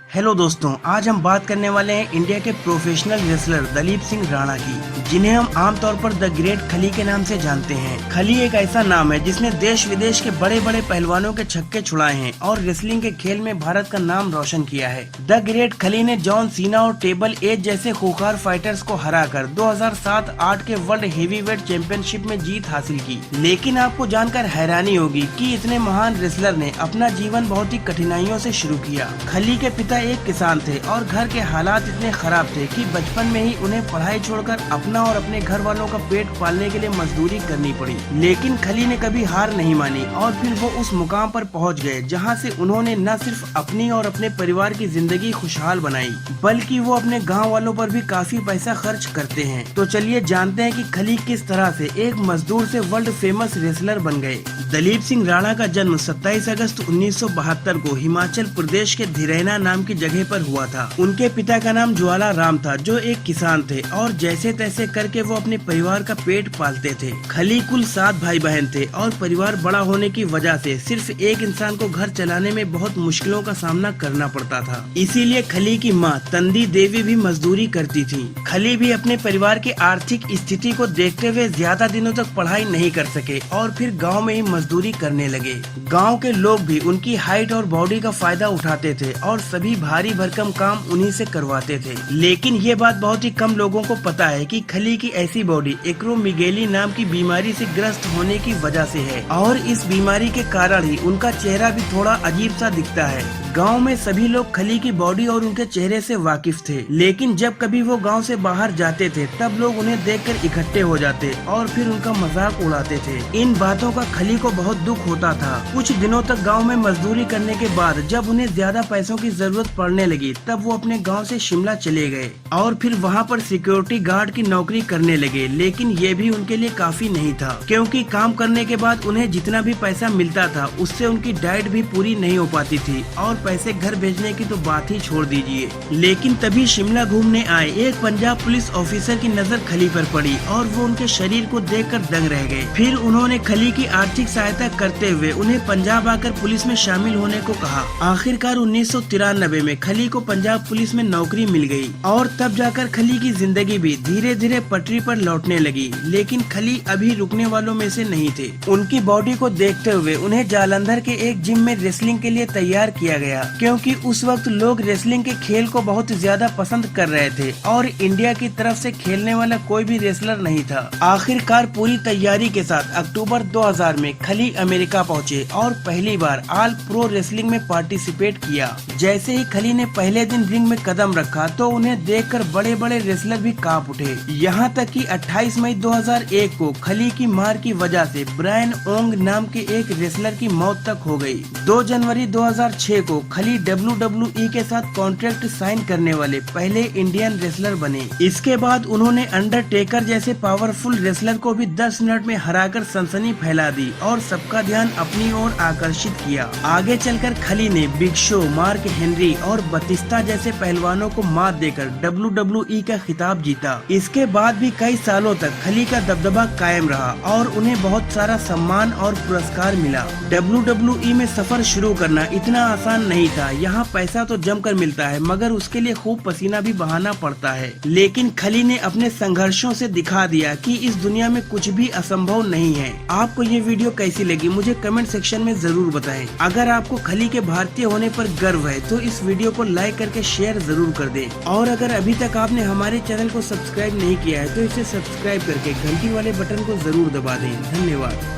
Hello दोस्तों, आज हम बात करने वाले हैं इंडिया के प्रोफेशनल रेसलर दलीप सिंह राणा की, जिन्हें हम आमतौर पर द ग्रेट खली के नाम से जानते हैं। खली एक ऐसा नाम है जिसने देश विदेश के बड़े बड़े पहलवानों के छक्के छुड़ाए हैं और रेसलिंग के खेल में भारत का नाम रोशन किया है। द ग्रेट खली ने जॉन सीना और टेबल एज जैसे खूंखार फाइटर्स को हराकर 2007-8 के वर्ल्ड हेवीवेट चैंपियनशिप में जीत हासिल की। लेकिन आपको जानकर हैरानी होगी कि इतने महान रेसलर ने अपना जीवन बहुत ही कठिनाइयों से शुरू किया। खली के पिता एक किसान थे और घर के हालात इतने खराब थे कि बचपन में ही उन्हें पढ़ाई छोड़कर अपना और अपने घर वालों का पेट पालने के लिए मजदूरी करनी पड़ी। लेकिन खली ने कभी हार नहीं मानी और फिर वो उस मुकाम पर पहुंच गए जहां से उन्होंने न सिर्फ अपनी और अपने परिवार की जिंदगी खुशहाल बनाई, बल्कि वो अपने गाँव वालों पर भी काफी पैसा खर्च करते हैं। तो चलिए जानते हैं कि खली किस तरह से एक मजदूर से वर्ल्ड फेमस रेसलर बन गए। दलीप सिंह राणा का जन्म 27 अगस्त 1972 को हिमाचल प्रदेश के धिरैना नाम की जगह पर हुआ था। उनके पिता का नाम ज्वाला राम था, जो एक किसान थे और जैसे तैसे करके वो अपने परिवार का पेट पालते थे। खली कुल 7 भाई बहन थे और परिवार बड़ा होने की वजह से सिर्फ एक इंसान को घर चलाने में बहुत मुश्किलों का सामना करना पड़ता था। इसीलिए खली की माँ तंदी देवी भी मजदूरी करती थी। खली भी अपने परिवार की आर्थिक स्थिति को देखते हुए ज्यादा दिनों तक पढ़ाई नहीं कर सके और फिर गाँव में ही मजदूरी करने लगे। गाँव के लोग भी उनकी हाइट और बॉडी का फायदा उठाते थे और सभी भारी भरकम काम उन्हीं से करवाते थे। लेकिन ये बात बहुत ही कम लोगों को पता है कि खली की ऐसी बॉडी एक्रोमेगाली नाम की बीमारी से ग्रस्त होने की वजह से है और इस बीमारी के कारण ही उनका चेहरा भी थोड़ा अजीब सा दिखता है। गांव में सभी लोग खली की बॉडी और उनके चेहरे से वाकिफ थे, लेकिन जब कभी वो गांव से बाहर जाते थे तब लोग उन्हें देखकर इकट्ठे हो जाते और फिर उनका मजाक उड़ाते थे। इन बातों का खली को बहुत दुख होता था। कुछ दिनों तक गांव में मजदूरी करने के बाद जब उन्हें ज्यादा पैसों की जरूरत पड़ने लगी तब वो अपने गांव से शिमला चले गए और फिर वहां पर सिक्योरिटी गार्ड की नौकरी करने लगे। लेकिन ये भी उनके लिए काफी नहीं था, क्योंकि काम करने के बाद उन्हें जितना भी पैसा मिलता था उससे उनकी डाइट भी पूरी नहीं हो पाती थी और पैसे घर भेजने की तो बात ही छोड़ दीजिए। लेकिन तभी शिमला घूमने आए एक पंजाब पुलिस ऑफिसर की नजर खली पर पड़ी और वो उनके शरीर को देखकर दंग रह गए। फिर उन्होंने खली की आर्थिक सहायता करते हुए उन्हें पंजाब आकर पुलिस में शामिल होने को कहा। आखिरकार 1993 में खली को पंजाब पुलिस में नौकरी मिल गई और तब जाकर खली की जिंदगी भी धीरे धीरे पटरी पर लौटने लगी। लेकिन खली अभी रुकने वालों में से नहीं थे। उनकी बॉडी को देखते हुए उन्हें जालंधर के एक जिम में रेसलिंग के लिए तैयार किया गया, क्योंकि उस वक्त लोग रेसलिंग के खेल को बहुत ज्यादा पसंद कर रहे थे और इंडिया की तरफ से खेलने वाला कोई भी रेसलर नहीं था। आखिरकार पूरी तैयारी के साथ अक्टूबर 2000 में खली अमेरिका पहुंचे और पहली बार ऑल प्रो रेसलिंग में पार्टिसिपेट किया। जैसे ही खली ने पहले दिन रिंग में कदम रखा तो उन्हें देखकर बड़े बड़े रेसलर भी कांप उठे। यहाँ तक कि 28 मई 2001 को खली की मार की वजह से ब्रायन ओंग नाम के एक रेसलर की मौत तक हो गई। 2 जनवरी 2006 को खली WWE के साथ कॉन्ट्रैक्ट साइन करने वाले पहले इंडियन रेसलर बने। इसके बाद उन्होंने अंडरटेकर जैसे पावरफुल रेसलर को भी 10 मिनट में हराकर सनसनी फैला दी और सबका ध्यान अपनी ओर आकर्षित किया। आगे चलकर खली ने बिग शो, मार्क हेनरी और बतिस्ता जैसे पहलवानों को मात देकर WWE का खिताब जीता। इसके बाद भी कई सालों तक खली का दबदबा कायम रहा और उन्हें बहुत सारा सम्मान और पुरस्कार मिला। WWE में सफर शुरू करना इतना आसान नहीं था। यहाँ पैसा तो जमकर मिलता है मगर उसके लिए खूब पसीना भी बहाना पड़ता है। लेकिन खली ने अपने संघर्षों से दिखा दिया कि इस दुनिया में कुछ भी असंभव नहीं है। आपको ये वीडियो कैसी लगी मुझे कमेंट सेक्शन में जरूर बताएं। अगर आपको खली के भारतीय होने पर गर्व है तो इस वीडियो को लाइक करके शेयर जरूर कर दें और अगर अभी तक आपने हमारे चैनल को सब्सक्राइब नहीं किया है तो इसे सब्सक्राइब करके घंटी वाले बटन को जरूर दबा दें। धन्यवाद।